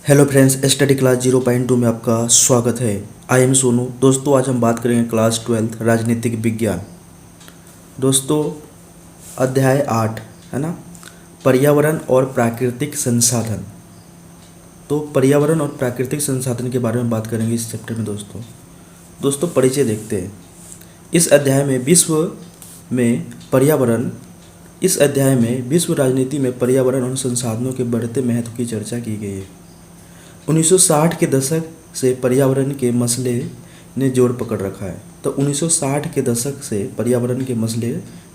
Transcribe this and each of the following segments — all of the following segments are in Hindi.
हेलो फ्रेंड्स, स्टडी क्लास 0.2 में आपका स्वागत है। I am Sonu. दोस्तों, आज हम बात करेंगे क्लास 12 राजनीतिक विज्ञान। दोस्तों, अध्याय 8 है ना, पर्यावरण और प्राकृतिक संसाधन। तो पर्यावरण और प्राकृतिक संसाधन के बारे में बात करेंगे इस चैप्टर में। दोस्तों परिचय देखते हैं। इस अध्याय में पर्यावरण इस अध्याय में विश्व राजनीति में पर्यावरण और संसाधनों के बढ़ते महत्व की चर्चा की गई है। 1960 के दशक से पर्यावरण के मसले ने जोर पकड़ रखा है। तो 1960 के दशक से पर्यावरण के मसले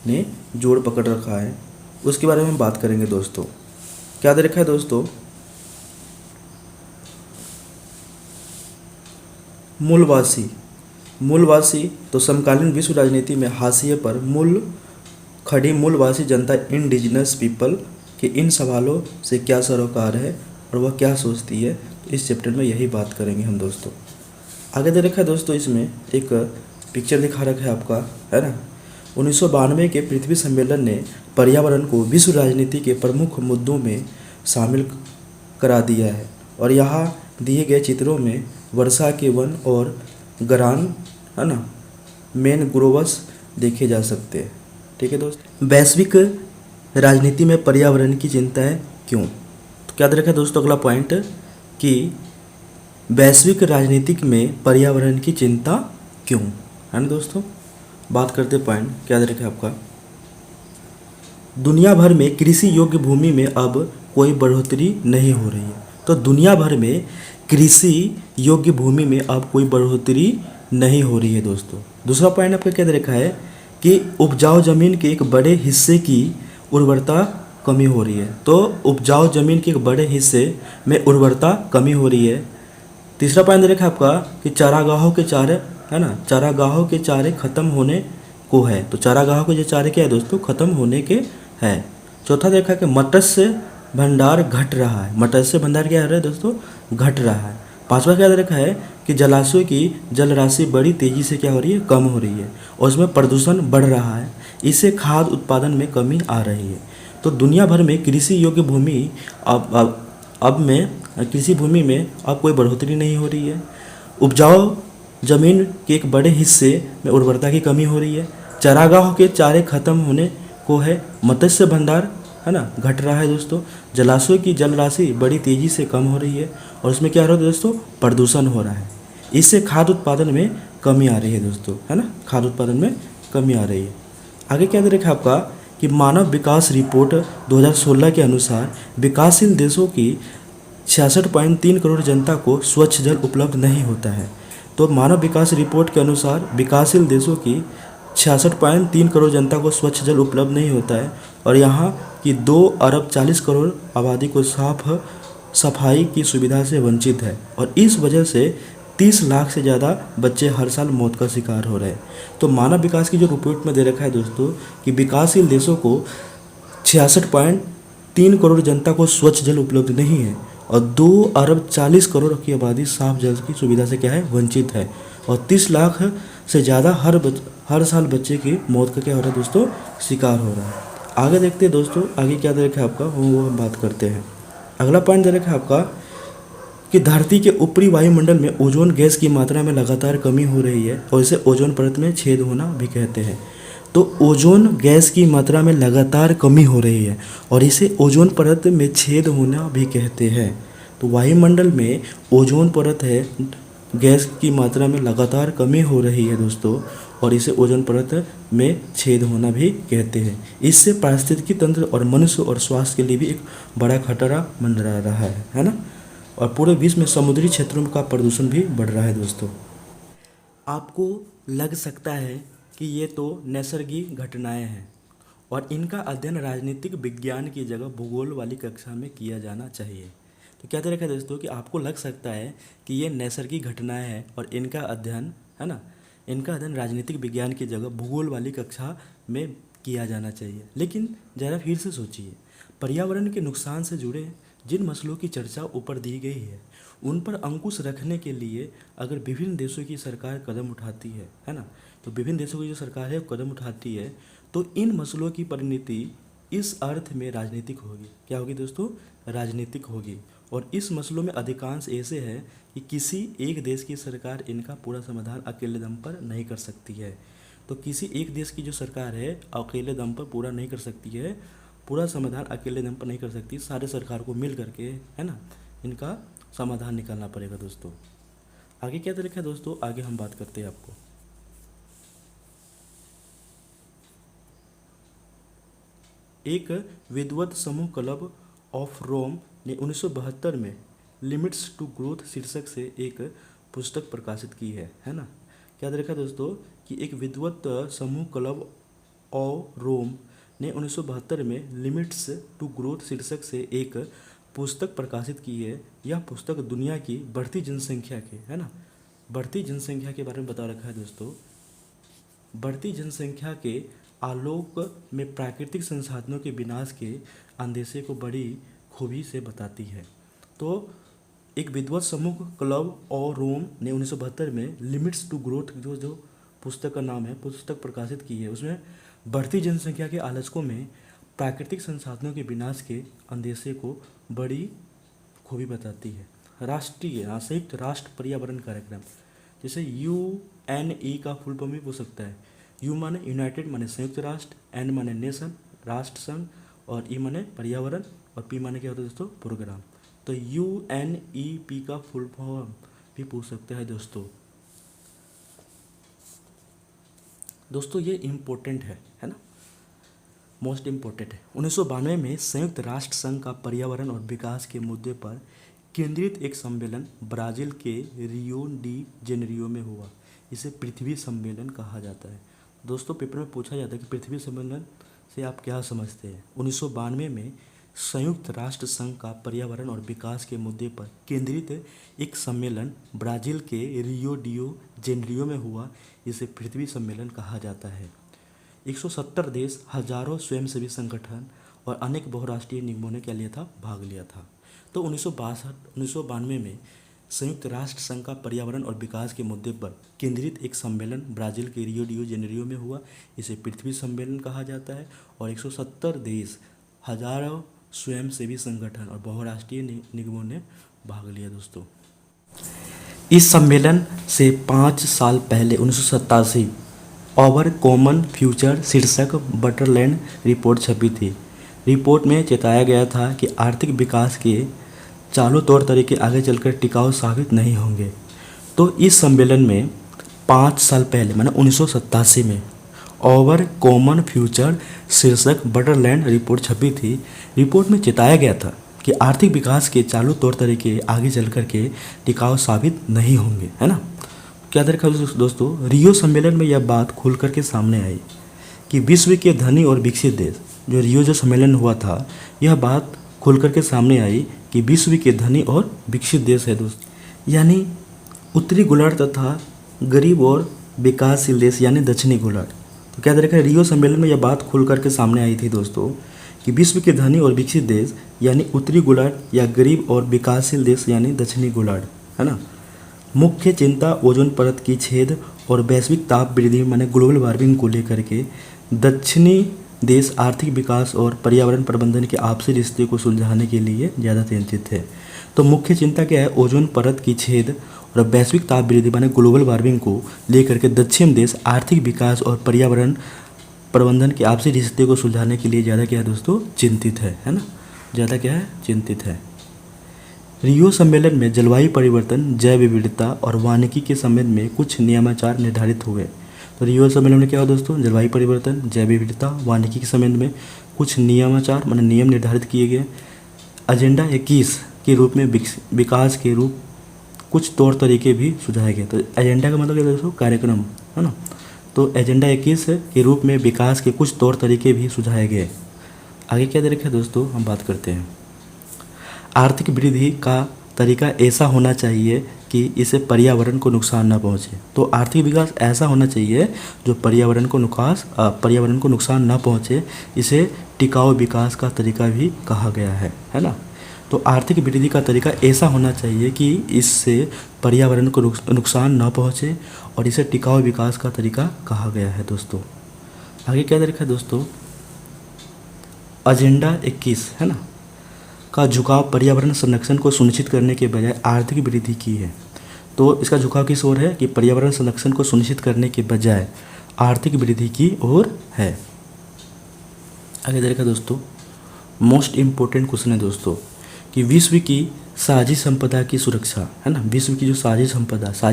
ने जोर पकड़ रखा है, उसके बारे में बात करेंगे। दोस्तों क्या दे रखा है दोस्तों? मूलवासी तो समकालीन विश्व राजनीति में हाशिए पर खड़ी मूलवासी जनता, इंडिजिनस पीपल के इन सवालों से क्या सरोकार है और वह क्या सोचती है, इस चैप्टर में यही बात करेंगे हम। दोस्तों आगे दे रखा है दोस्तों, इसमें एक पिक्चर दिखा रखा है आपका, है ना। 1992 के पृथ्वी सम्मेलन ने पर्यावरण को विश्व राजनीति के प्रमुख मुद्दों में शामिल करा दिया है और यहाँ दिए गए चित्रों में वर्षा के वन और गरान, है ना, मैनग्रोव्स देखे जा सकते हैं। ठीक है दोस्तों, वैश्विक राजनीति में पर्यावरण की चिंता है क्यों? तो क्या दे रखा है दोस्तों अगला पॉइंट कि वैश्विक राजनीतिक में पर्यावरण की चिंता क्यों, है ना। दोस्तों बात करते पॉइंट क्या दे रखा है आपका, दुनिया भर में कृषि योग्य भूमि में अब कोई बढ़ोतरी नहीं हो रही है। तो दुनिया भर में कृषि योग्य भूमि में अब कोई बढ़ोतरी नहीं हो रही है। दोस्तों दूसरा पॉइंट आपका क्या दे रखा है कि उपजाऊ जमीन के एक बड़े हिस्से की उर्वरता कमी हो रही है। तो उपजाऊ जमीन के एक बड़े हिस्से में उर्वरता कमी हो रही है। तीसरा पॉइंट दे रखा है आपका कि चारागाहों के चारे, है ना, चारागाहों के चारे खत्म होने को है। तो चारागाहों के जो चारे क्या है दोस्तों, खत्म होने के है। चौथा देखा कि मत्स्य भंडार घट रहा है। मत्स्य भंडार क्या हो रहा है दोस्तों, घट रहा है। पांचवा क्या दे रखा है कि जलाशयों की जल राशि बड़ी तेजी से क्या हो रही है, कम हो रही है और उसमें प्रदूषण बढ़ रहा है। इससे खाद्य उत्पादन में कमी आ रही है। तो दुनिया भर में कृषि योग्य भूमि कृषि भूमि में अब कोई बढ़ोतरी नहीं हो रही है। उपजाऊ जमीन के एक बड़े हिस्से में उर्वरता की कमी हो रही है। चारागाहों के चारे खत्म होने को है। मत्स्य भंडार, है ना, घट रहा है दोस्तों। जलाशयों की जल राशि बड़ी तेजी से कम हो रही है और उसमें क्या हो रहा है दोस्तों, प्रदूषण हो रहा है। इससे खाद्य उत्पादन में कमी आ रही है दोस्तों, है ना, खाद्य उत्पादन में कमी आ रही है। आगे क्या दे रखा है आपका कि मानव विकास रिपोर्ट 2016 के अनुसार विकासशील देशों की 66.3 करोड़ जनता को स्वच्छ जल उपलब्ध नहीं होता है। तो मानव विकास रिपोर्ट के अनुसार विकासशील देशों की 66.3 करोड़ जनता को स्वच्छ जल उपलब्ध नहीं होता है और यहाँ की 2 अरब 40 करोड़ आबादी को सफाई की सुविधा से वंचित है और इस वजह से 30 लाख से ज़्यादा बच्चे हर साल मौत का शिकार हो रहे हैं। तो मानव विकास की जो रिपोर्ट में दे रखा है दोस्तों कि विकासशील देशों को 66.3 करोड़ जनता को स्वच्छ जल उपलब्ध नहीं है और 2 अरब 40 करोड़ की आबादी साफ जल की सुविधा से क्या है, वंचित है और 30 लाख से ज़्यादा हर साल बच्चे की मौत का क्या हो रहा है दोस्तों, शिकार हो रहा है। आगे देखते हैं दोस्तों, आगे क्या दे रखा है आपका वो हम बात करते हैं। अगला पॉइंट दे रखा है आपका कि धरती के ऊपरी वायुमंडल में ओजोन गैस की मात्रा में लगातार कमी हो रही है और इसे ओजोन परत में छेद होना भी कहते हैं। तो ओजोन गैस की मात्रा में लगातार कमी हो रही है और इसे ओजोन परत में छेद होना भी कहते हैं। तो वायुमंडल में ओजोन परत है, गैस की मात्रा में लगातार कमी हो रही है दोस्तों और इसे ओजोन परत में छेद होना भी कहते हैं। इससे पारिस्थितिकी तंत्र और मनुष्य और स्वास्थ्य के लिए भी एक बड़ा खतरा मंडरा रहा है ना। और पूरे विश्व में समुद्री क्षेत्रों का प्रदूषण भी बढ़ रहा है दोस्तों। आपको लग सकता है कि ये तो नैसर्गिक घटनाएं हैं और इनका अध्ययन राजनीतिक विज्ञान की जगह भूगोल वाली कक्षा में किया जाना चाहिए। तो क्या तरीका है दोस्तों कि आपको लग सकता है कि ये नैसर्गिक घटनाएं हैं और इनका अध्ययन, है ना, इनका अध्ययन राजनीतिक विज्ञान की जगह भूगोल वाली कक्षा में किया जाना चाहिए। लेकिन ज़रा फिर से सोचिए, पर्यावरण के नुकसान से जुड़े जिन मसलों की चर्चा ऊपर दी गई है उन पर अंकुश रखने के लिए अगर विभिन्न देशों की सरकार कदम उठाती है ना, तो विभिन्न देशों की जो सरकार है कदम उठाती है तो इन मसलों की परिणति इस अर्थ में राजनीतिक होगी। क्या होगी दोस्तों, राजनीतिक होगी और इस मसलों में अधिकांश ऐसे हैं कि किसी एक देश की सरकार इनका पूरा समाधान अकेले दम पर नहीं कर सकती है। तो किसी एक देश की जो सरकार है अकेले दम पर पूरा नहीं कर सकती है, पूरा समाधान अकेले दम पर नहीं कर सकती, सारे सरकार को मिल करके, है ना, इनका समाधान निकालना पड़ेगा दोस्तों। आगे क्या तरीका है दोस्तों, आगे हम बात करते हैं आपको। एक विद्वत समूह क्लब ऑफ रोम ने 1972 में लिमिट्स टू ग्रोथ शीर्षक से एक पुस्तक प्रकाशित की है ना। क्या तरीका है दोस्तों कि एक विद्वत समूह क्लब ऑफ रोम ने 1972 में लिमिट्स टू ग्रोथ शीर्षक से एक पुस्तक प्रकाशित की है। यह पुस्तक दुनिया की बढ़ती जनसंख्या के, है ना, बढ़ती जनसंख्या के बारे में बता रखा है दोस्तों। बढ़ती जनसंख्या के आलोक में प्राकृतिक संसाधनों के विनाश के अंदेशे को बड़ी खूबी से बताती है। तो एक विद्वत समूह क्लब और रोम ने 1972 में लिमिट्स टू ग्रोथ जो पुस्तक का नाम है, पुस्तक प्रकाशित की है, उसमें बढ़ती जनसंख्या के आलोचकों में प्राकृतिक संसाधनों के विनाश के अंदेशे को बड़ी खूबी बताती है। राष्ट्रीय संयुक्त राष्ट्र पर्यावरण कार्यक्रम, जैसे UNE का फुल फॉर्म भी पूछ सकता है। यू माने यूनाइटेड माने संयुक्त राष्ट्र, एन माने नेशन राष्ट्र संघ, और ई माने पर्यावरण, और पी माने क्या होता है दोस्तों, प्रोग्राम। तो UNEP का फुल फॉर्म भी पूछ सकते हैं दोस्तों। दोस्तों ये इम्पोर्टेंट है ना, मोस्ट इम्पोर्टेंट है। 1992 में संयुक्त राष्ट्र संघ का पर्यावरण और विकास के मुद्दे पर केंद्रित एक सम्मेलन ब्राज़ील के रियो डी जेनेरियो में हुआ। इसे पृथ्वी सम्मेलन कहा जाता है। दोस्तों पेपर में पूछा जाता है कि पृथ्वी सम्मेलन से आप क्या समझते हैं। 1992 में संयुक्त राष्ट्र संघ का पर्यावरण और विकास के मुद्दे पर केंद्रित एक सम्मेलन ब्राज़ील के रियो डियो जेनेरियो में हुआ। इसे पृथ्वी सम्मेलन कहा जाता है। 170 देश, हजारों स्वयंसेवी संगठन और अनेक बहुराष्ट्रीय निगमों ने क्या लिया था, भाग लिया था। तो 1992 में संयुक्त राष्ट्र संघ का पर्यावरण और विकास के मुद्दे पर केंद्रित एक सम्मेलन ब्राज़ील के रियो डियो जेनेरियो में हुआ। इसे पृथ्वी सम्मेलन कहा जाता है। और 170 देश, हजारों स्वयंसेवी संगठन और बहुराष्ट्रीय निगमों ने भाग लिया दोस्तों। इस सम्मेलन से 5 साल पहले 1987 ओवर कॉमन फ्यूचर शीर्षक बटरलैंड रिपोर्ट छपी थी। रिपोर्ट में चेताया गया था कि आर्थिक विकास के चालू तौर तरीके आगे चलकर टिकाऊ साबित नहीं होंगे। तो इस सम्मेलन में 5 साल पहले माने 1987 में ओवर कॉमन फ्यूचर शीर्षक बटरलैंड रिपोर्ट छपी थी। रिपोर्ट में चेताया गया था कि आर्थिक विकास के चालू तौर तरीके आगे चल कर के टिकाऊ साबित नहीं होंगे, है ना। क्या देखा दोस्तों, रियो सम्मेलन में यह बात खुल कर के सामने आई कि विश्व के धनी और विकसित देश, जो रियो जो सम्मेलन हुआ था, यह बात खुल कर के सामने आई कि विश्व के धनी और विकसित देश है दोस्त, यानी उत्तरी गोलार्ध तथा गरीब और विकासशील देश यानी दक्षिणी गोलार्ध। तो क्या देखा, रियो सम्मेलन में यह बात खुल कर के सामने आई थी दोस्तों कि विश्व के धनी और विकसित देश यानी उत्तरी गोलार्ध या गरीब और विकासशील देश यानी दक्षिणी गोलार्ध, है ना, मुख्य चिंता ओजोन परत की छेद और वैश्विक ताप वृद्धि माने ग्लोबल वार्मिंग को लेकर के दक्षिणी देश आर्थिक विकास और पर्यावरण प्रबंधन के आपसी रिश्ते को सुलझाने के लिए ज़्यादा चिंतित है। तो मुख्य चिंता क्या है, ओजोन परत की छेद और वैश्विक ताप वृद्धि माने ग्लोबल वार्मिंग को लेकर के दक्षिण देश आर्थिक विकास और पर्यावरण प्रबंधन के आपसी रिश्ते को सुलझाने के लिए ज़्यादा क्या है दोस्तों, चिंतित है ना, ज़्यादा क्या है, चिंतित है। रियो सम्मेलन में जलवायु परिवर्तन, जैव विविधता और वानिकी के संबंध में कुछ नियमाचार निर्धारित हुए। तो रियो सम्मेलन में क्या हुआ दोस्तों, जलवायु परिवर्तन, जैव विविधता, वानिकी के संबंध में कुछ नियमाचार माने नियम निर्धारित किए गए। एजेंडा 21 के रूप में विकास के रूप कुछ तौर तरीके भी सुझाए गए। तो एजेंडा का मतलब क्या दोस्तों, कार्यक्रम, है ना। तो एजेंडा 21 के रूप में विकास के कुछ तौर तरीके भी सुझाए गए। आगे क्या दे रखा है दोस्तों, हम बात करते हैं। आर्थिक वृद्धि का तरीका ऐसा होना चाहिए कि इसे पर्यावरण को नुकसान न पहुंचे। तो आर्थिक विकास ऐसा होना चाहिए जो पर्यावरण को नुकसान न पहुंचे। इसे टिकाऊ विकास का तरीका भी कहा गया है ना। तो आर्थिक वृद्धि का तरीका ऐसा होना चाहिए कि इससे पर्यावरण को नुकसान न पहुंचे और इसे टिकाऊ विकास का तरीका कहा गया है दोस्तों। आगे क्या दे रखा है दोस्तों, एजेंडा 21, है ना, का झुकाव पर्यावरण संरक्षण को सुनिश्चित करने के बजाय आर्थिक वृद्धि की है। तो इसका झुकाव किस ओर है कि पर्यावरण संरक्षण को सुनिश्चित करने के बजाय आर्थिक वृद्धि की ओर है। आगे देखा दोस्तों, मोस्ट इम्पोर्टेंट क्वेश्चन है दोस्तों कि विश्व की साझी संपदा की सुरक्षा, है ना। विश्व की जो साझी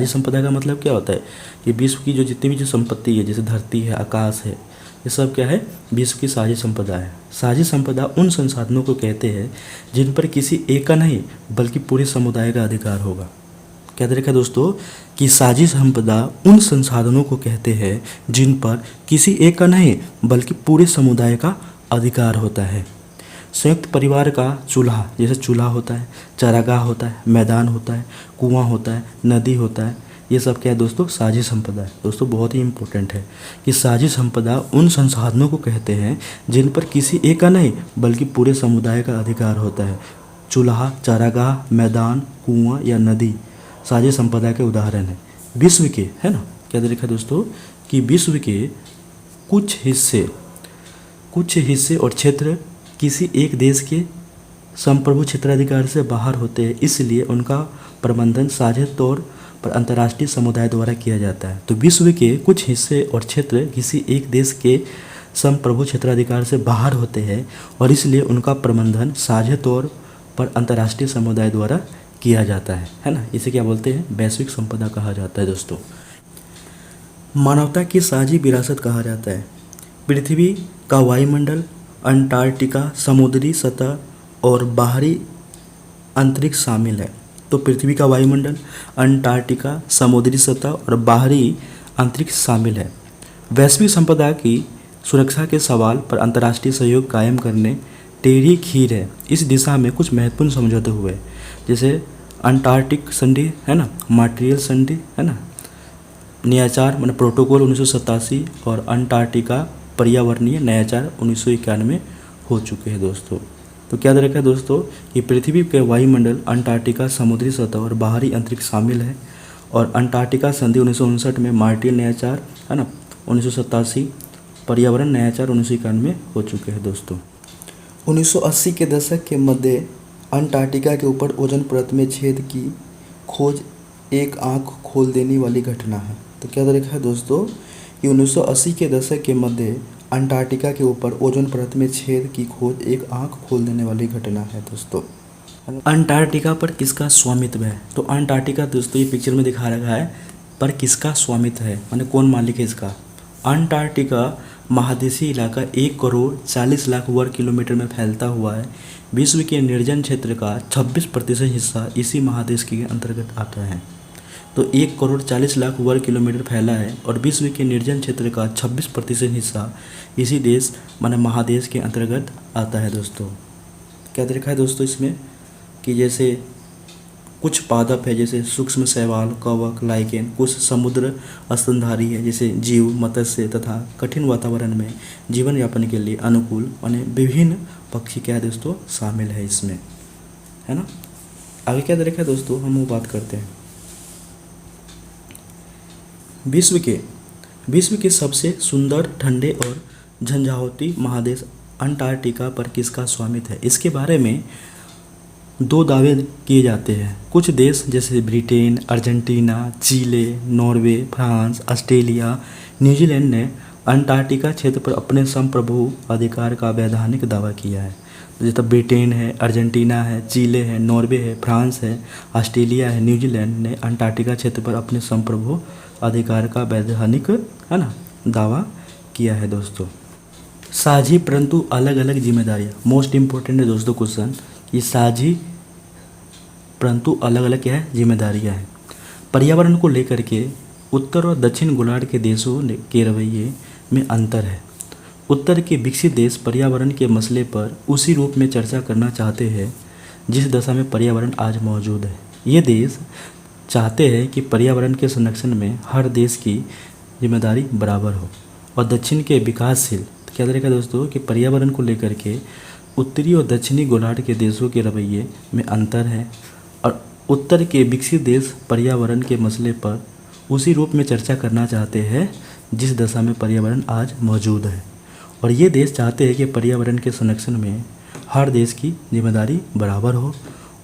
संपदा का मतलब क्या होता है कि विश्व की जो जितनी भी जो संपत्ति है, जैसे धरती है, आकाश है, ये सब क्या है, विश्व की साझी संपदा है। साझी संपदा उन संसाधनों को कहते हैं जिन पर किसी एक का नहीं बल्कि पूरे समुदाय का अधिकार होगा। क्या देखा दोस्तों कि साझी संपदा उन संसाधनों को कहते हैं जिन पर किसी एक का नहीं बल्कि पूरे समुदाय का अधिकार होता है। संयुक्त परिवार का चूल्हा, जैसे चूल्हा होता है, चारागाह होता है, मैदान होता है, कुआं होता है, नदी होता है, ये सब क्या है दोस्तों, साझी संपदा है। दोस्तों बहुत ही इंपॉर्टेंट है कि साझी संपदा उन संसाधनों को कहते हैं जिन पर किसी एक का नहीं बल्कि पूरे समुदाय का अधिकार होता है। चूल्हा, चारागाह, मैदान, कुआं या नदी साझी संपदा के उदाहरण है। विश्व के, है ना, क्या देखा दोस्तों कि विश्व के कुछ हिस्से और क्षेत्र किसी एक देश के संप्रभु क्षेत्राधिकार से बाहर होते हैं, इसलिए उनका प्रबंधन साझे तौर पर अंतर्राष्ट्रीय समुदाय द्वारा किया जाता है। तो विश्व के कुछ हिस्से और क्षेत्र किसी एक देश के संप्रभु क्षेत्राधिकार से बाहर होते हैं और इसलिए उनका प्रबंधन साझे तौर पर अंतर्राष्ट्रीय समुदाय द्वारा किया जाता है ना। इसे क्या बोलते हैं, वैश्विक संपदा कहा जाता है। दोस्तों मानवता की साझी विरासत कहा जाता है। पृथ्वी का वायुमंडल, अंटार्कटिका, समुद्री सतह और बाहरी अंतरिक्ष शामिल है। तो पृथ्वी का वायुमंडल, अंटार्कटिका, समुद्री सतह और बाहरी अंतरिक्ष शामिल है। वैश्विक संपदा की सुरक्षा के सवाल पर अंतर्राष्ट्रीय सहयोग कायम करने टेढ़ी खीर है। इस दिशा में कुछ महत्वपूर्ण समझौते हुए, जैसे अंटार्कटिक संधि, है ना, मॉन्ट्रियल संधि, है ना, नयाचार मतलब प्रोटोकॉल 1987 और अंटार्कटिका पर्यावरणीय नयाचार 1991 हो चुके हैं। दोस्तों तो क्या रखा है दोस्तों कि पृथ्वी के वायुमंडल, अंटार्कटिका, समुद्री सतह और बाहरी अंतरिक्ष शामिल है। और अंटार्कटिका संधि 1959 में, मॉन्ट्रियल नयाचार, है ना, 1987, पर्यावरण नयाचार 1991 हो चुके हैं। दोस्तों 1980 के दशक के मध्य अंटार्कटिका के ऊपर ओजोन परत में छेद की खोज एक आंख खोल देने वाली घटना है। तो क्या देखा है दोस्तों कि 1980 के दशक के मध्य अंटार्कटिका के ऊपर ओजोन परत में छेद की खोज एक आंख खोल देने वाली घटना है। दोस्तों अंटार्कटिका पर किसका स्वामित्व है? तो अंटार्कटिका दोस्तों ये पिक्चर में दिखा रखा है, पर किसका स्वामित्व है, माने कौन मालिक है इसका? अंटार्कटिका महादेशीय इलाका 1,40,00,000 वर्ग किलोमीटर में फैलता हुआ है। विश्व के निर्जन क्षेत्र का 26% हिस्सा इसी महादेश के अंतर्गत आता है। तो 1,40,00,000 वर्ग किलोमीटर फैला है और विश्व के निर्जन क्षेत्र का 26% हिस्सा इसी देश माने महादेश के अंतर्गत आता है। दोस्तों क्या देखा है दोस्तों इसमें कि जैसे कुछ पादप है, जैसे सूक्ष्म शैवाल, कवक, लाइकेन, कुछ समुद्र स्तनधारी है, जैसे जीव, मत्स्य तथा कठिन वातावरण में जीवन यापन के लिए अनुकूल माने विभिन्न पक्षी क्या है दोस्तों शामिल है इसमें, है ना। आगे क्या देखा है दोस्तों, हम वो बात करते हैं विश्व के सबसे सुंदर, ठंडे और झंझावाती महादेश अंटार्कटिका पर किसका स्वामित्व है? इसके बारे में दो दावे किए जाते हैं। कुछ देश जैसे ब्रिटेन, अर्जेंटीना, चिले, नॉर्वे, फ्रांस, ऑस्ट्रेलिया, न्यूजीलैंड ने अंटार्कटिका क्षेत्र पर अपने संप्रभु अधिकार का वैधानिक दावा किया है। जैसे ब्रिटेन है, अर्जेंटीना है, चिले है, नॉर्वे है, फ्रांस है, ऑस्ट्रेलिया है, न्यूजीलैंड ने अंटार्कटिका क्षेत्र पर अपने संप्रभु अधिकार का वैधानिक, है ना, दावा किया है। दोस्तों साझी परंतु अलग अलग जिम्मेदारियाँ, मोस्ट इम्पोर्टेंट है दोस्तों क्वेश्चन, ये साझी परंतु अलग अलग क्या है जिम्मेदारियाँ हैं। पर्यावरण को लेकर के उत्तर और दक्षिण गोलार्ध के देशों के रवैये में अंतर है। उत्तर के विकसित देश पर्यावरण के मसले पर उसी रूप में चर्चा करना चाहते हैं जिस दशा में पर्यावरण आज मौजूद है। ये देश चाहते हैं कि पर्यावरण के संरक्षण में हर देश की जिम्मेदारी बराबर हो। और दक्षिण के विकासशील, क्या तरीका दोस्तों कि पर्यावरण को लेकर के उत्तरी और दक्षिणी गोलार्ध के देशों के रवैये में अंतर है और उत्तर के विकसित देश पर्यावरण के मसले पर उसी रूप में चर्चा करना चाहते हैं जिस दशा में पर्यावरण आज मौजूद है। और ये देश चाहते हैं कि पर्यावरण के संरक्षण में हर देश की जिम्मेदारी बराबर हो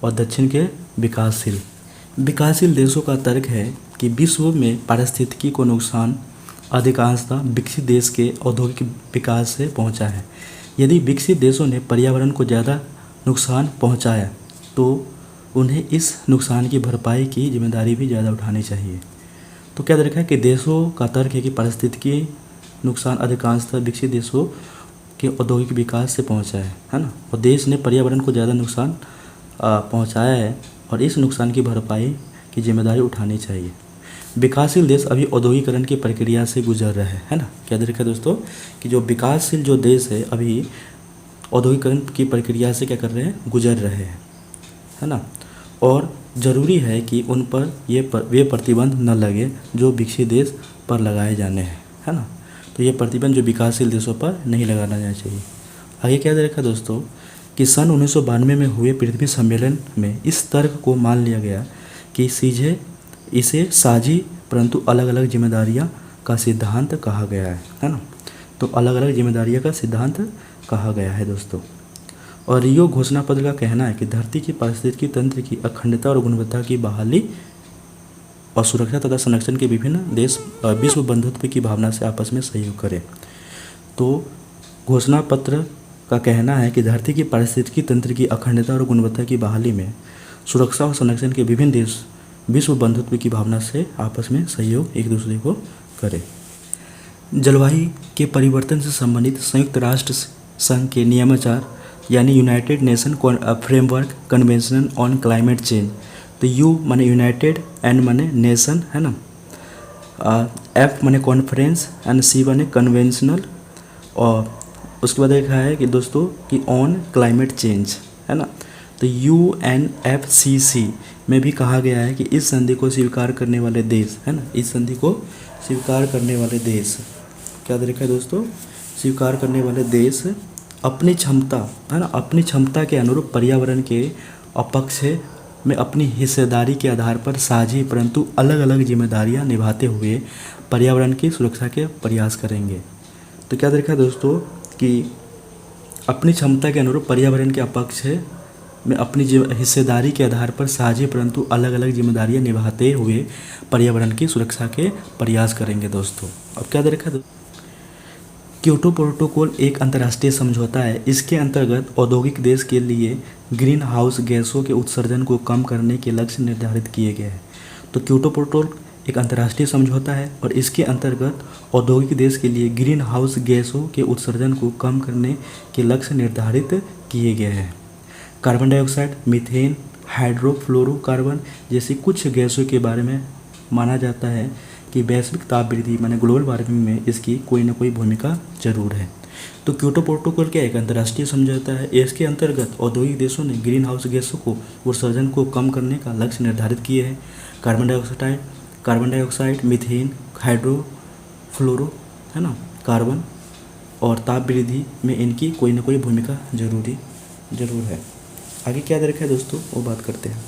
और दक्षिण के विकासशील देशों का तर्क है कि विश्व में पारिस्थितिकी को नुकसान अधिकांशतः विकसित देश के औद्योगिक विकास से पहुंचा है। यदि विकसित देशों ने पर्यावरण को ज़्यादा नुकसान पहुंचाया तो उन्हें इस नुकसान की भरपाई की जिम्मेदारी भी ज़्यादा उठानी चाहिए। तो क्या देखा है कि देशों का तर्क है कि पारिस्थितिकी नुकसान अधिकांशतः विकसित देशों के औद्योगिक विकास से पहुंचा है ना, और देश ने पर्यावरण को ज़्यादा नुकसान पहुंचाया है और इस नुकसान की भरपाई की जिम्मेदारी उठानी चाहिए। विकासशील देश अभी औद्योगिकरण की प्रक्रिया से गुजर रहे हैं, है ना। क्या देखा दोस्तों कि जो विकासशील जो देश है अभी औद्योगिकरण की प्रक्रिया से क्या कर रहे हैं, गुजर रहे हैं, है ना। और ज़रूरी है कि उन पर वे प्रतिबंध न लगे जो विकसित देश पर लगाए जाने हैं, है ना। तो ये प्रतिबंध जो विकासशील देशों पर नहीं लगाना चाहिए। आगे क्या देखा दोस्तों कि सन 1992 में हुए पृथ्वी सम्मेलन में इस तर्क को मान लिया गया कि इसे साझी परंतु अलग अलग जिम्मेदारियां का सिद्धांत कहा गया है ना। तो अलग अलग जिम्मेदारियां का सिद्धांत कहा गया है दोस्तों। और रियो घोषणा पत्र का कहना है कि धरती की पारिस्थितिकी तंत्र की अखंडता और गुणवत्ता की बहाली और सुरक्षा तथा संरक्षण के विभिन्न देश विश्व बंधुत्व की भावना से आपस में सहयोग करें। तो घोषणा पत्र का कहना है कि धरती की पारिस्थितिकी तंत्र की अखंडता और गुणवत्ता की बहाली में सुरक्षा और संरक्षण के विभिन्न देश विश्व बंधुत्व की भावना से आपस में सहयोग एक दूसरे को करें। जलवायु के परिवर्तन से संबंधित संयुक्त राष्ट्र संघ के नियमानुसार यानी United nation framework convention on climate change. तो यू माने यूनाइटेड, एन माने नेशन, है ना, एफ माने कॉन्फ्रेंस एंड सी माने कन्वेंशनल, और उसके बाद देखा है कि दोस्तों कि ऑन क्लाइमेट चेंज, है ना। तो UNFCCC में भी कहा गया है कि इस संधि को स्वीकार करने वाले देश, है ना, इस संधि को स्वीकार करने वाले देश क्या देखा है दोस्तों, स्वीकार करने वाले देश अपनी क्षमता, है ना, अपनी क्षमता के अनुरूप पर्यावरण के अपक्ष में अपनी हिस्सेदारी के आधार पर साझी परंतु अलग अलग जिम्मेदारियां निभाते हुए पर्यावरण की सुरक्षा के प्रयास करेंगे। तो क्या देखा दोस्तों कि अपनी क्षमता के अनुरूप पर्यावरण के अपक्ष में अपनी हिस्सेदारी के आधार पर साझी परंतु अलग अलग जिम्मेदारियां निभाते हुए पर्यावरण की सुरक्षा के प्रयास करेंगे दोस्तों। अब क्या देखा, क्योटो प्रोटोकॉल एक अंतर्राष्ट्रीय समझौता है। इसके अंतर्गत औद्योगिक देश के लिए ग्रीन हाउस गैसों के उत्सर्जन को कम करने के लक्ष्य निर्धारित किए गए हैं। तो क्योटो प्रोटोकॉल एक अंतर्राष्ट्रीय समझौता है और इसके अंतर्गत औद्योगिक देश के लिए ग्रीन हाउस गैसों के उत्सर्जन को कम करने के लक्ष्य निर्धारित किए गए हैं। कार्बन डाइऑक्साइड, मीथेन, हाइड्रोफ्लोरोकार्बन जैसी कुछ गैसों के बारे में माना जाता है कि वैश्विक ताप वृद्धि माने ग्लोबल वार्मिंग में इसकी कोई ना कोई भूमिका जरूर है। तो क्योटो प्रोटोकॉल क्या एक अंतर्राष्ट्रीय समझौता है। इसके अंतर्गत औद्योगिक देशों ने ग्रीन हाउस गैसों को उत्सर्जन को कम करने का लक्ष्य निर्धारित किए हैं। कार्बन डाइऑक्साइड, मीथेन, हाइड्रोफ्लोरो, है ना, कार्बन और ताप वृद्धि में इनकी कोई ना कोई भूमिका जरूर है। आगे क्या देखा है दोस्तों वो बात करते हैं।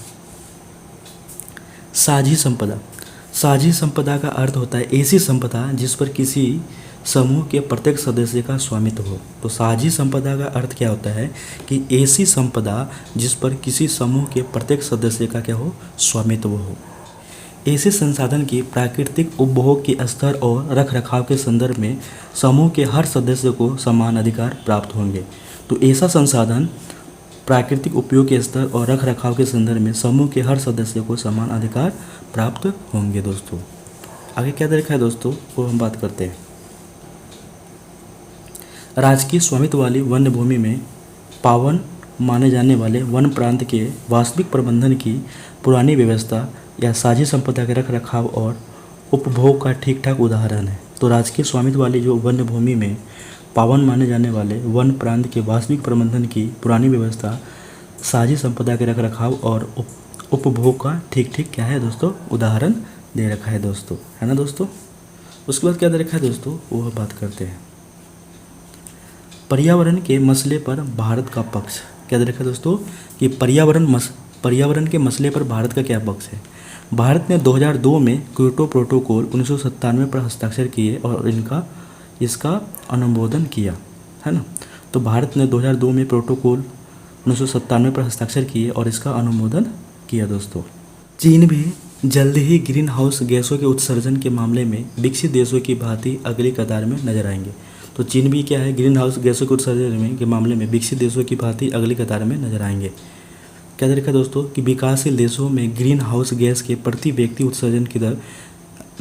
साझी संपदा। साझी संपदा का अर्थ होता है ऐसी संपदा जिस पर किसी समूह के प्रत्येक सदस्य का स्वामित्व हो। तो साझी संपदा का अर्थ क्या होता है कि ऐसी संपदा जिस पर किसी समूह के प्रत्येक सदस्य का क्या हो, स्वामित्व हो। ऐसे संसाधन की प्राकृतिक उपभोग के स्तर और रखरखाव के संदर्भ में समूह के हर सदस्य को समान अधिकार प्राप्त होंगे। तो ऐसा संसाधन प्राकृतिक उपयोग के स्तर और रखरखाव के संदर्भ में समूह के हर सदस्य को समान अधिकार प्राप्त होंगे दोस्तों। आगे क्या देखा है दोस्तों वो हम बात करते हैं। राजकीय स्वामित्व वाली वन्य भूमि में पावन माने जाने वाले वन प्रांत के वास्तविक प्रबंधन की पुरानी व्यवस्था या साझी संपदा के रखरखाव और उपभोग का ठीक ठाक उदाहरण है। तो राजकीय स्वामित्व वाली जो वन्य भूमि में पावन माने जाने वाले वन प्रांत के वास्तविक प्रबंधन की पुरानी व्यवस्था, साझी संपदा के रखरखाव और उपभोग का ठीक ठीक क्या है दोस्तों, उदाहरण दे रखा है दोस्तों, है ना दोस्तों। उसके बाद क्या दे रखा है दोस्तों वो हम बात करते हैं। पर्यावरण के मसले पर भारत का पक्ष। क्या दे रखा है दोस्तों कि पर्यावरण के मसले पर भारत का क्या पक्ष है। भारत ने 2002 में क्योटो प्रोटोकॉल 1997 पर हस्ताक्षर किए और इसका अनुमोदन किया, है ना। तो भारत ने 2002 में 1997 पर हस्ताक्षर किए और इसका अनुमोदन किया दोस्तों। चीन भी जल्द ही ग्रीन हाउस गैसों के उत्सर्जन के मामले में विकसित देशों की भांति अगली कतार में नजर आएंगे। तो चीन भी क्या है, ग्रीन हाउस गैसों के उत्सर्जन के मामले में विकसित देशों की भांति अगली कतार में नजर आएंगे। क्या देखा दोस्तों कि विकासशील देशों में ग्रीन हाउस गैस के प्रति व्यक्ति उत्सर्जन की दर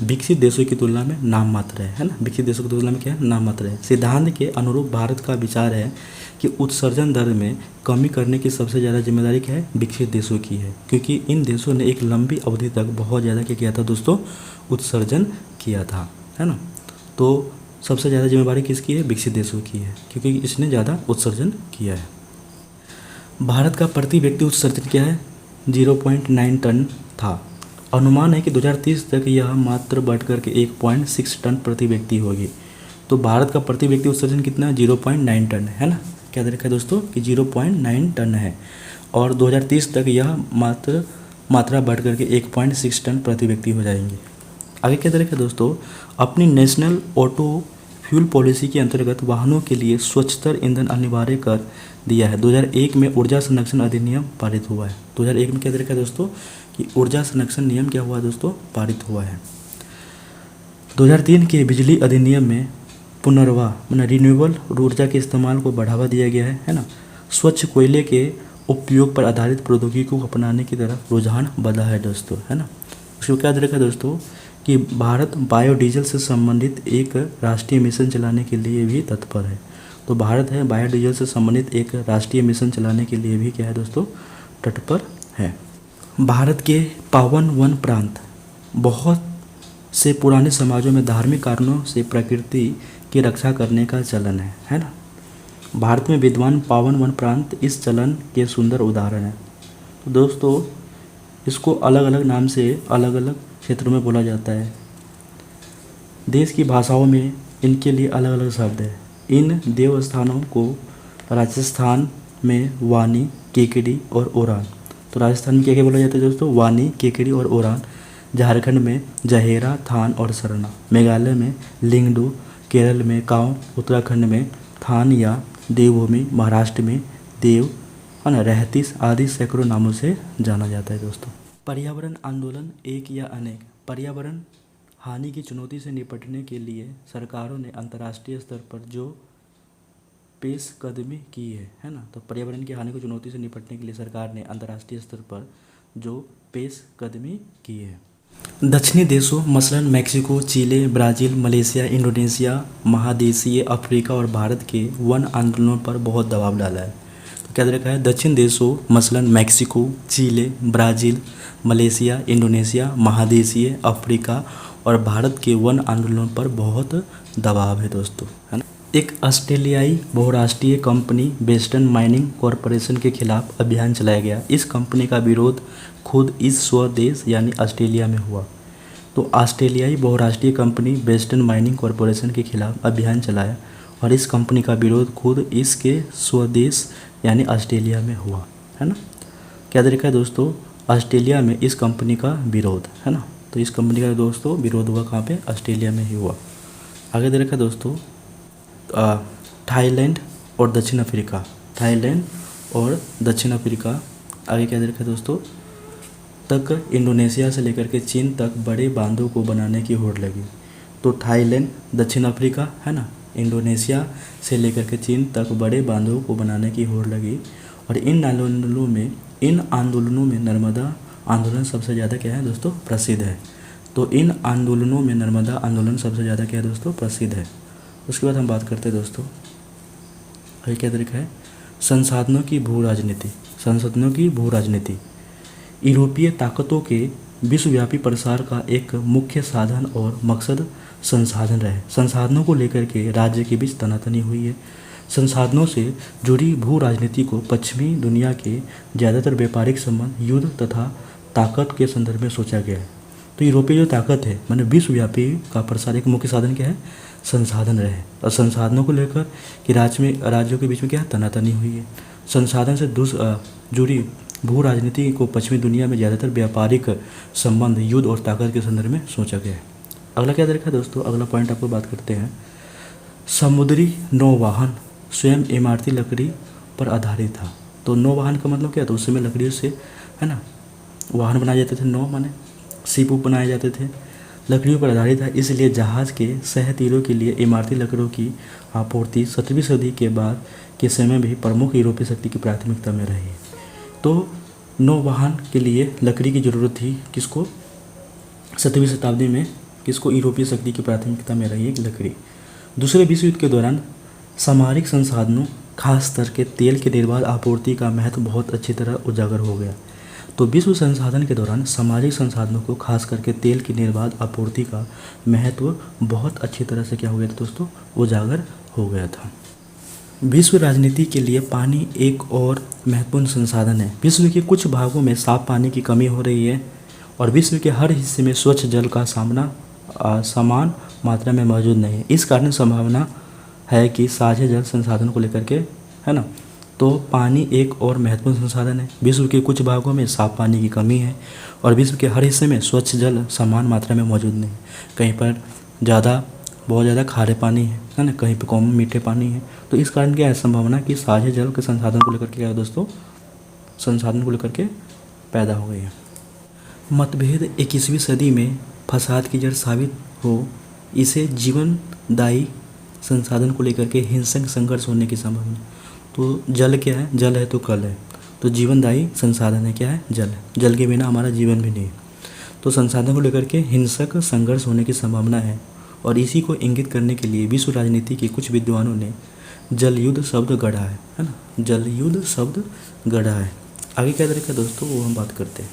विकसित देशों की तुलना में नाम मात्र है ना। विकसित देशों की तुलना में क्या है, नाम मात्र है। सिद्धांत के अनुरूप भारत का विचार है कि उत्सर्जन दर में कमी करने की सबसे ज़्यादा जिम्मेदारी क्या है, विकसित देशों की है, क्योंकि इन देशों ने एक लंबी अवधि तक बहुत ज़्यादा क्या किया था दोस्तों, उत्सर्जन किया था, है ना। तो सबसे ज़्यादा जिम्मेदारी किसकी है, विकसित देशों की है, क्योंकि इसने ज़्यादा उत्सर्जन किया है। भारत का प्रति व्यक्ति उत्सर्जन क्या है, 0.9 टन था। अनुमान है कि 2030 तक यह मात्र बढ़ करके 1.6 टन प्रति व्यक्ति होगी। तो भारत का प्रति व्यक्ति उत्सर्जन कितना है, 0.9 टन है ना। क्या दे रखा है दोस्तों कि 0.9 टन है और 2030 तक यह मात्रा बढ़ करके 1.6 टन प्रति व्यक्ति हो जाएंगे। आगे क्या दे रखा है दोस्तों, अपनी नेशनल ऑटो फ्यूल पॉलिसी के अंतर्गत वाहनों के लिए स्वच्छतर ईंधन अनिवार्य कर दिया है। 2001 में ऊर्जा संरक्षण अधिनियम पारित हुआ है। 2001 में क्या दे रखा है दोस्तों कि ऊर्जा संरक्षण नियम क्या हुआ दोस्तों, पारित हुआ है। 2003 के बिजली अधिनियम में पुनर्वाह रिन्यूएबल ऊर्जा के इस्तेमाल को बढ़ावा दिया गया है ना। स्वच्छ कोयले के उपयोग पर आधारित प्रौद्योगिकी को अपनाने की तरफ रुझान बढ़ा है दोस्तों, है ना। उसको क्या दे रखा है दोस्तों कि भारत बायोडीजल से संबंधित एक राष्ट्रीय मिशन चलाने के लिए भी तत्पर है। तो भारत है बायोडीजल से संबंधित एक राष्ट्रीय मिशन चलाने के लिए भी क्या है दोस्तों, तत्पर है। भारत के पावन वन प्रांत बहुत से पुराने समाजों में धार्मिक कारणों से प्रकृति की रक्षा करने का चलन है ना। भारत में विद्वान पावन वन प्रांत इस चलन के सुंदर उदाहरण है। तो दोस्तों इसको अलग अलग नाम से अलग अलग क्षेत्रों में बोला जाता है। देश की भाषाओं में इनके लिए अलग अलग शब्द है। इन देवस्थानों को राजस्थान में वानी, केकड़ी और ओरान, तो राजस्थान में क्या क्या बोला जाता है दोस्तों, वानी, केकड़ी और ओरान। झारखंड में जहेरा, थान और सरना। मेघालय में लिंगडू, केरल में कांव, उत्तराखंड में थान या देवभूमि, महाराष्ट्र में देव है ना, रहतीस आदि सैकड़ों नामों से जाना जाता है दोस्तों। पर्यावरण आंदोलन एक या अनेक। पर्यावरण हानि की चुनौती से निपटने के लिए सरकारों ने अंतर्राष्ट्रीय स्तर पर जो पेशकदमी की है ना। तो पर्यावरण की हानि की चुनौती से निपटने के लिए सरकार ने अंतर्राष्ट्रीय स्तर पर जो पेशकदमी की है। दक्षिणी देशों मसलन मैक्सिको, चिले, ब्राज़ील, मलेशिया, इंडोनेशिया, महादेशीय अफ्रीका और भारत के वन आंदोलनों पर बहुत दबाव डाला है। तो क्या दे रखा है, दक्षिण देशों मसलन मैक्सिको, चिले, ब्राज़ील, मलेशिया, इंडोनेशिया, महादेशीय अफ्रीका और भारत के वन आंदोलनों पर बहुत दबाव है दोस्तों, है ना। एक ऑस्ट्रेलियाई बहुराष्ट्रीय कंपनी वेस्टर्न माइनिंग कॉरपोरेशन के खिलाफ अभियान चलाया गया। इस कंपनी का विरोध खुद इस स्वदेश यानी ऑस्ट्रेलिया में हुआ। तो ऑस्ट्रेलियाई बहुराष्ट्रीय कंपनी वेस्टर्न माइनिंग कॉरपोरेशन के खिलाफ अभियान चलाया और इस कंपनी का विरोध खुद इसके स्वदेश यानी ऑस्ट्रेलिया में हुआ, है ना। क्या तरीका है दोस्तों, ऑस्ट्रेलिया में इस कंपनी का विरोध, है ना। तो इस कंपनी का दोस्तों विरोध हुआ कहाँ पे, ऑस्ट्रेलिया में ही हुआ। आगे दे रखा है दोस्तों थाईलैंड और दक्षिण अफ्रीका। थाईलैंड और दक्षिण अफ्रीका। आगे क्या दे रखा है दोस्तों, तक इंडोनेशिया से लेकर के चीन तक बड़े बांधों को बनाने की होड़ लगी। तो थाईलैंड, दक्षिण अफ्रीका, है ना, इंडोनेशिया से लेकर के चीन तक बड़े बांधों को बनाने की होड़ लगी। और इन आंदोलनों में नर्मदा आंदोलन सबसे ज़्यादा क्या है दोस्तों, प्रसिद्ध है। तो इन आंदोलनों में नर्मदा आंदोलन सबसे ज़्यादा क्या है दोस्तों, प्रसिद्ध है। उसके बाद हम बात करते हैं दोस्तों, आगे क्या तरीका है, संसाधनों की भू राजनीति। संसाधनों की भू राजनीति यूरोपीय ताकतों के विश्वव्यापी प्रसार का एक मुख्य साधन और मकसद संसाधन रहे। संसाधनों को लेकर के राज्य के बीच तनातनी हुई है। संसाधनों से जुड़ी भू राजनीति को पश्चिमी दुनिया के ज़्यादातर व्यापारिक संबंध, युद्ध तथा ताकत के संदर्भ में सोचा गया है। तो यूरोपीय जो ताकत है माने विश्वव्यापी का प्रसार एक मुख्य साधन क्या है, संसाधन रहे। और संसाधनों को लेकर कि राज्यों के बीच में क्या तनातनी हुई है। संसाधन से जुड़ी भू राजनीति को पश्चिमी दुनिया में ज़्यादातर व्यापारिक संबंध, युद्ध और ताकत के संदर्भ में सोचा गया है। अगला क्या देखा दोस्तों, अगला पॉइंट आपको बात करते हैं, समुद्री नौवाहन स्वयं इमारती लकड़ी पर आधारित था। तो तो नौ वाहन का मतलब क्या, तो उस समय लकड़ियों से, है ना, वाहन बनाए जाते थे। नौ माने शिप बनाए जाते थे, लकड़ियों पर आधारित है, इसलिए जहाज़ के सह तीरों के लिए इमारती लकड़ों की आपूर्ति 17वीं सदी के बाद के समय भी प्रमुख यूरोपीय शक्ति की प्राथमिकता में रही। तो नौवाहन के लिए लकड़ी की ज़रूरत थी, किसको, 17वीं शताब्दी में किसको, यूरोपीय शक्ति की प्राथमिकता में रही है लकड़ी। दूसरे विश्व युद्ध के दौरान सामरिक संसाधनों, खास करके तेल के निर्बाध आपूर्ति का महत्व बहुत अच्छी तरह उजागर हो गया। तो विश्व संसाधन के दौरान सामाजिक संसाधनों को, खास करके तेल की निर्बाध आपूर्ति का महत्व बहुत अच्छी तरह से क्या हो गया था दोस्तों, उजागर हो गया था। विश्व राजनीति के लिए पानी एक और महत्वपूर्ण संसाधन है। विश्व के कुछ भागों में साफ पानी की कमी हो रही है और विश्व के हर हिस्से में स्वच्छ जल का समान मात्रा में मौजूद नहीं है। इस कारण संभावना है कि साझे जल संसाधन को लेकर के, है ना, तो पानी एक और महत्वपूर्ण संसाधन है। विश्व के कुछ भागों में साफ पानी की कमी है और विश्व के हर हिस्से में स्वच्छ जल समान मात्रा में मौजूद नहीं है। कहीं पर बहुत ज़्यादा खारे पानी है ना, कहीं पर कम मीठे पानी है। तो इस कारण क्या है, संभावना कि साझे जल के संसाधन को लेकर के क्या है दोस्तों, संसाधन को लेकर के पैदा हो गई है। मतभेद 21वीं सदी में फसाद की जड़ साबित हो, इसे जीवनदायी संसाधन को लेकर के हिंसक संघर्ष होने की संभावना। तो जल क्या है, जल है तो कल है, तो जीवनदायी संसाधन है, क्या है, जल है। जल के बिना हमारा जीवन भी नहीं है। तो संसाधन को लेकर के हिंसक संघर्ष होने की संभावना है और इसी को इंगित करने के लिए विश्व राजनीति के कुछ विद्वानों ने जल युद्ध शब्द गढ़ा है ना, जल युद्ध शब्द गढ़ा है। आगे क्या तरीका दोस्तों, वो हम बात करते हैं।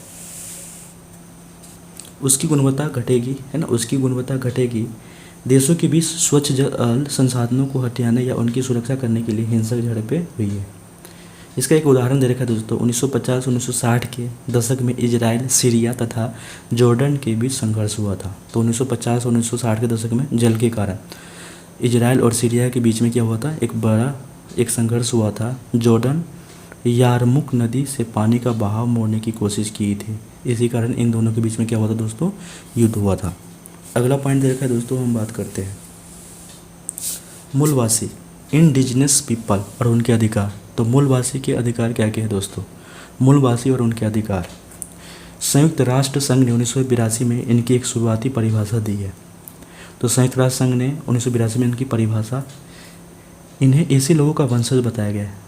उसकी गुणवत्ता घटेगी, है ना, उसकी गुणवत्ता घटेगी। देशों के बीच स्वच्छ जल संसाधनों को हटाने या उनकी सुरक्षा करने के लिए हिंसक झड़पें हुई है। इसका एक उदाहरण दे रखा है दोस्तों, 1950-1960 के दशक में इजराइल, सीरिया तथा जॉर्डन के बीच संघर्ष हुआ था। तो 1950 और 1960 के दशक में जल के कारण इजराइल और सीरिया के बीच में क्या हुआ था, एक संघर्ष हुआ था। जॉर्डन यारमुक नदी से पानी का बहाव मोड़ने की कोशिश की थी, इसी कारण इन दोनों के बीच में क्या हुआ था दोस्तों, युद्ध हुआ था। अगला पॉइंट दे रखा है दोस्तों, हम बात करते हैं मूलवासी, इंडिजिनस पीपल और उनके अधिकार। तो मूलवासी के अधिकार क्या क्या है दोस्तों, मूलवासी और उनके अधिकार। संयुक्त राष्ट्र संघ ने 1982 में इनकी एक शुरुआती परिभाषा दी है। तो संयुक्त राष्ट्र संघ ने 1982 में इनकी परिभाषा, इन्हें ऐसे लोगों का वंशज बताया गया है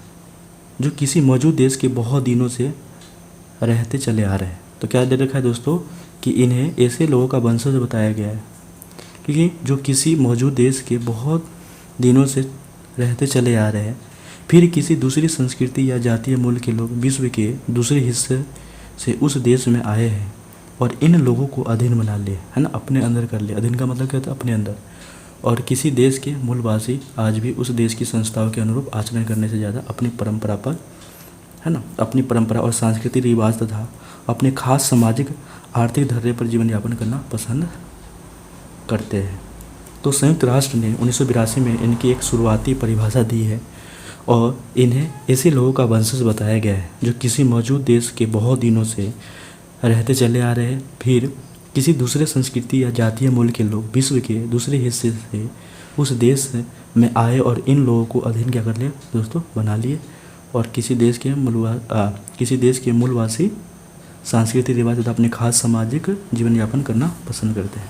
जो किसी मौजूद देश के बहुत दिनों से रहते चले आ रहे हैं। तो क्या दे रखा है दोस्तों, कि इन्हें ऐसे लोगों का वंशज बताया गया है क्योंकि जो किसी मौजूद देश के बहुत दिनों से रहते चले आ रहे हैं, फिर किसी दूसरी संस्कृति या जातीय मूल के लोग विश्व के दूसरे हिस्से से उस देश में आए हैं और इन लोगों को अधीन बना लिए, है ना, अपने अंदर कर लिए। अधीन का मतलब क्या होता है, अपने अंदर। और किसी देश के मूलवासी आज भी उस देश की संस्थाओं के अनुरूप आचरण करने से ज़्यादा अपनी परंपरा पर, है ना, अपनी परंपरा और सांस्कृतिक रिवाज तथा अपने खास सामाजिक आर्थिक धैर्य पर जीवन यापन करना पसंद करते हैं। तो संयुक्त राष्ट्र ने 1982 में इनकी एक शुरुआती परिभाषा दी है और इन्हें ऐसे लोगों का वंशज बताया गया है जो किसी मौजूद देश के बहुत दिनों से रहते चले आ रहे हैं, फिर किसी दूसरे संस्कृति या जातीय मूल के लोग विश्व के दूसरे हिस्से से उस देश में आए और इन लोगों को अधीन क्या कर लिए दोस्तों, बना लिए। और किसी देश के मूलवासी सांस्कृतिक रिवाज तथा अपने खास सामाजिक जीवन यापन करना पसंद करते हैं।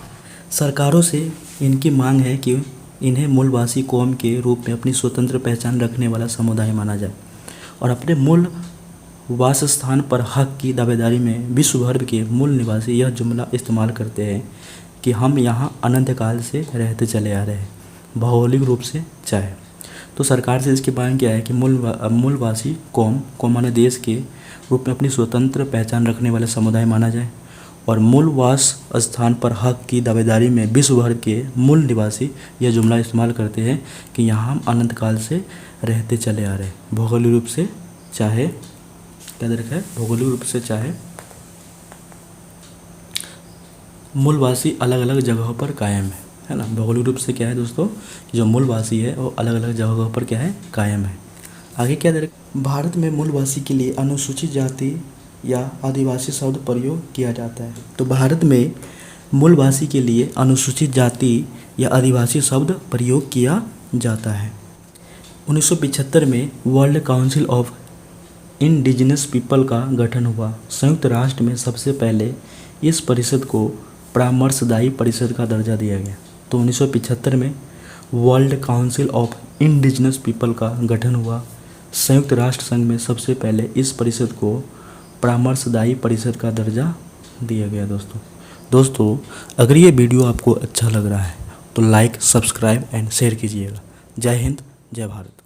सरकारों से इनकी मांग है कि इन्हें मूलवासी कौम के रूप में अपनी स्वतंत्र पहचान रखने वाला समुदाय माना जाए और अपने मूल वासस्थान पर हक की दावेदारी में विश्व भर के मूल निवासी यह जुमला इस्तेमाल करते हैं कि हम यहाँ अनंत काल से रहते चले आ रहे हैं, भौगोलिक रूप से चाहे। तो सरकार से इसकी मांग क्या है कि मूलवासी कौम माने देश के रूप में अपनी स्वतंत्र पहचान रखने वाले समुदाय माना जाए और मूल वास स्थान पर हक की दावेदारी में विश्व भर के मूल निवासी यह जुमला इस्तेमाल करते हैं कि यहाँ हम अनंत काल से रहते चले आ रहे हैं, भौगोलिक रूप से चाहे, क्या दे रखा है, भौगोलिक रूप से चाहे मूलवासी अलग अलग जगहों पर कायम है ना। भौगोलिक रूप से क्या है दोस्तों, जो मूलवासी है वो अलग अलग जगहों पर क्या है, कायम है। आगे क्या दे रखा, भारत में मूलवासी के लिए अनुसूचित जाति या आदिवासी शब्द प्रयोग किया जाता है। तो भारत में मूलवासी के लिए अनुसूचित जाति या आदिवासी शब्द प्रयोग किया जाता है। 1975 में world council of indigenous people का गठन हुआ। संयुक्त राष्ट्र में सबसे पहले इस परिषद को परामर्शदायी परिषद का दर्जा दिया गया। तो 1975 में world council of indigenous people का गठन हुआ। संयुक्त राष्ट्र संघ में सबसे पहले इस परिषद को परामर्शदायी परिषद का दर्जा दिया गया। दोस्तों अगर ये वीडियो आपको अच्छा लग रहा है तो लाइक, सब्सक्राइब एंड शेयर कीजिएगा। जय हिंद, जय भारत।